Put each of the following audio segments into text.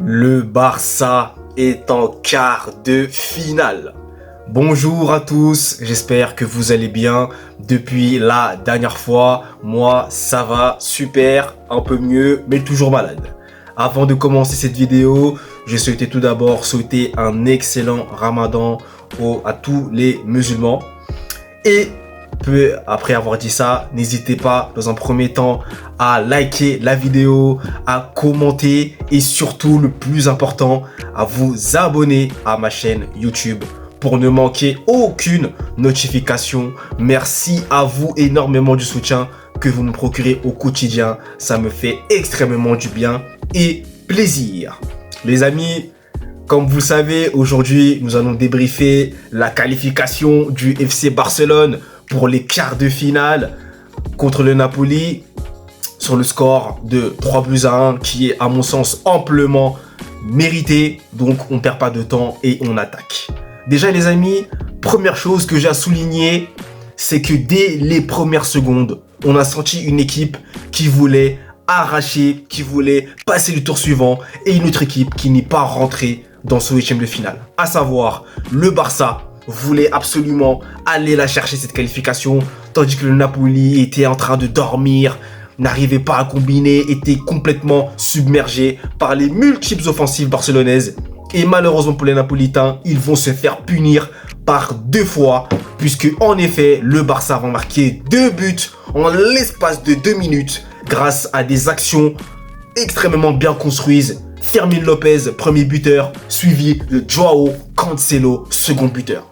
Le Barça est en quart de finale. Bonjour à tous, j'espère que vous allez bien depuis la dernière fois. Moi, ça va super, un peu mieux, mais toujours malade. Avant de commencer cette vidéo, je souhaitais tout d'abord souhaiter un excellent Ramadan à tous les musulmans. Et après avoir dit ça, n'hésitez pas dans un premier temps à liker la vidéo, à commenter et surtout le plus important, à vous abonner à ma chaîne YouTube pour ne manquer aucune notification. Merci à vous énormément du soutien que vous me procurez au quotidien. Ça me fait extrêmement du bien et plaisir. Les amis, comme vous le savez, aujourd'hui, nous allons débriefer la qualification du FC Barcelone pour les quarts de finale contre le Napoli sur le score de 3-1 qui est à mon sens amplement mérité. Donc on ne perd pas de temps et on attaque. Déjà les amis, première chose que j'ai à souligner, c'est que dès les premières secondes, on a senti une équipe qui voulait arracher, qui voulait passer le tour suivant et une autre équipe qui n'est pas rentrée dans ce huitième de finale. À savoir, le Barça voulait absolument aller la chercher cette qualification, tandis que le Napoli était en train de dormir, n'arrivait pas à combiner, était complètement submergé par les multiples offensives barcelonaises. Et malheureusement pour les Napolitains, ils vont se faire punir par deux fois, puisque en effet, le Barça va marquer 2 buts en l'espace de 2 minutes grâce à des actions extrêmement bien construites. Fermín López, premier buteur, suivi de Joao Cancelo, second buteur.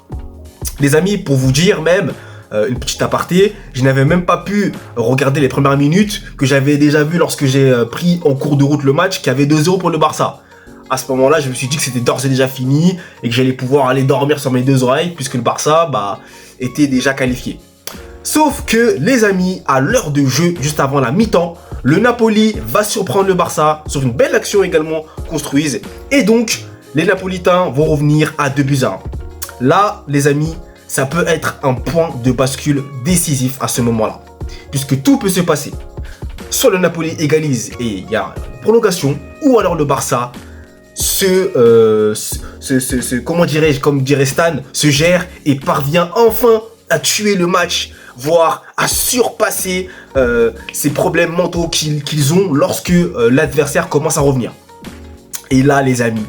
Les amis, pour vous dire même, une petite aparté, je n'avais même pas pu regarder les premières minutes que j'avais déjà vu lorsque j'ai pris en cours de route le match qui avait 2-0 pour le Barça. À ce moment-là, je me suis dit que c'était d'ores et déjà fini et que j'allais pouvoir aller dormir sur mes deux oreilles puisque le Barça était déjà qualifié. Sauf que les amis, à l'heure de jeu, juste avant la mi-temps, le Napoli va surprendre le Barça sur une belle action également construite. Et donc, les Napolitains vont revenir à 2-1. Là, les amis, ça peut être un point de bascule décisif à ce moment-là. Puisque tout peut se passer. Soit le Napoli égalise et il y a une prolongation, ou alors le Barça comment dirais-je, comme dirait Stan, se gère et parvient enfin à tuer le match, voire à surpasser ces problèmes mentaux qu'ils ont lorsque l'adversaire commence à revenir. Et là, les amis,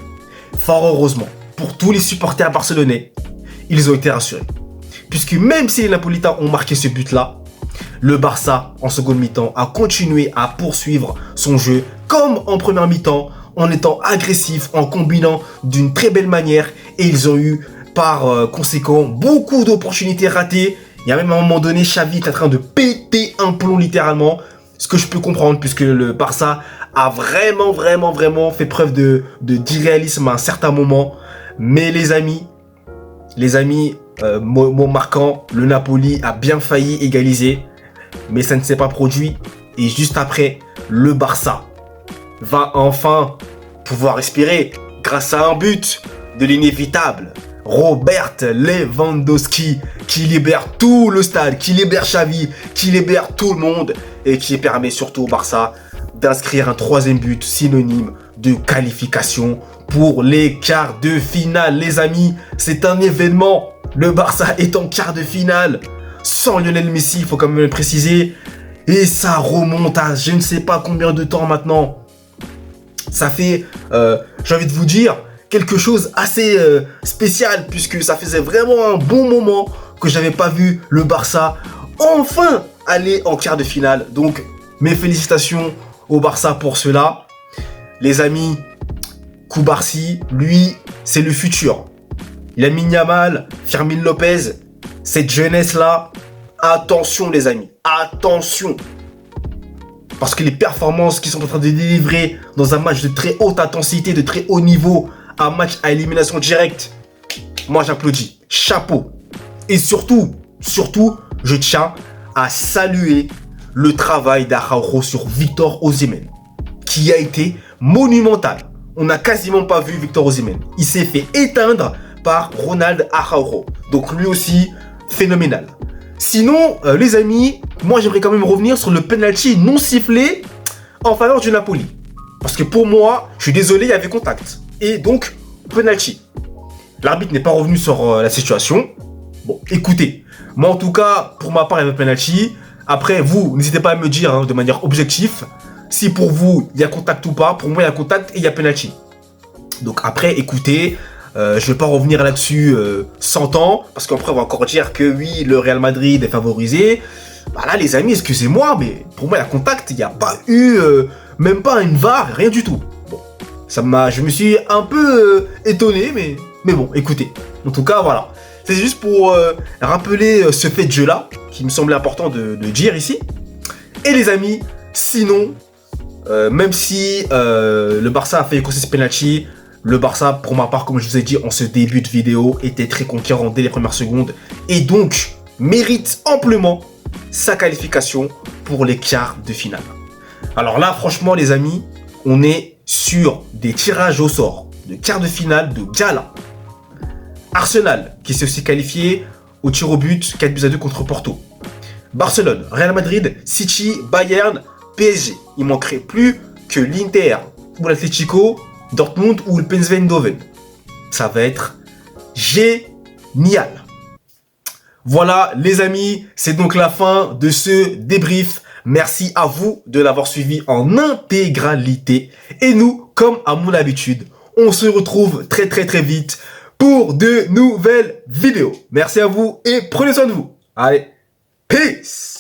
fort heureusement, pour tous les supporters barcelonais, ils ont été rassurés. Puisque même si les Napolitains ont marqué ce but-là, le Barça, en seconde mi-temps, a continué à poursuivre son jeu comme en première mi-temps, en étant agressif, en combinant d'une très belle manière. Et ils ont eu, par conséquent, beaucoup d'opportunités ratées. Il y a même à un moment donné, Xavi est en train de péter un plomb littéralement. Ce que je peux comprendre, puisque le Barça a vraiment fait preuve d'irréalisme à un certain moment. Mais les amis, mot marquant, le Napoli a bien failli égaliser. Mais ça ne s'est pas produit. Et juste après, le Barça va enfin pouvoir respirer grâce à un but de l'inévitable Robert Lewandowski qui libère tout le stade, qui libère Xavi, qui libère tout le monde et qui permet surtout au Barça d'inscrire un troisième but synonyme de qualification pour les quarts de finale. Les amis, c'est un événement. Le Barça est en quart de finale sans Lionel Messi, il faut quand même le préciser. Et ça remonte à je ne sais pas combien de temps maintenant. Ça fait, j'ai envie de vous dire, quelque chose assez spécial puisque ça faisait vraiment un bon moment que j'avais pas vu le Barça enfin aller en quart de finale. Donc, mes félicitations au Barça pour cela. Les amis, Koubarsi, lui, c'est le futur. Lamine Yamal, Fermín López, cette jeunesse-là, attention les amis, attention. Parce que les performances qu'ils sont en train de délivrer dans un match de très haute intensité, de très haut niveau, un match à élimination directe, moi j'applaudis. Chapeau. Et surtout, je tiens à saluer le travail d'Araujo sur Victor Osimhen, qui a été monumental. On n'a quasiment pas vu Victor Osimhen. Il s'est fait éteindre par Ronald Araujo. Donc lui aussi, phénoménal. Sinon, les amis, moi j'aimerais quand même revenir sur le penalty non sifflé en faveur du Napoli. Parce que pour moi, je suis désolé, il y avait contact. Et donc, penalty. L'arbitre n'est pas revenu sur la situation. Bon, écoutez, moi en tout cas, pour ma part, il y avait penalty. Après, vous, n'hésitez pas à me dire de manière objective si pour vous, il y a contact ou pas. Pour moi, il y a contact et il y a penalty. Donc après, écoutez, je vais pas revenir là-dessus 100 ans, parce qu'après, on va encore dire que oui, le Real Madrid est favorisé. Bah là, les amis, excusez-moi, mais pour moi, il y a contact. Il n'y a pas eu, même pas une VAR, rien du tout. Bon, je me suis un peu étonné, mais bon, écoutez. En tout cas, voilà. C'est juste pour rappeler ce fait de jeu-là, qui me semblait important de dire ici. Et les amis, sinon, même si le Barça a fait écosser ce penalty, le Barça, pour ma part, comme je vous ai dit en ce début de vidéo, était très conquérant dès les premières secondes et donc mérite amplement sa qualification pour les quarts de finale. Alors là, franchement, les amis, on est sur des tirages au sort de quarts de finale de gala. Arsenal, qui s'est aussi qualifié au tir au but 4-2 contre Porto. Barcelone, Real Madrid, City, Bayern, PSG. Il manquerait plus que l'Inter ou l'Atlético, Dortmund ou le PSV Eindhoven. Ça va être génial. Voilà les amis, c'est donc la fin de ce débrief. Merci à vous de l'avoir suivi en intégralité. Et nous, comme à mon habitude, on se retrouve très vite pour de nouvelles vidéos. Merci à vous et prenez soin de vous. Allez, peace!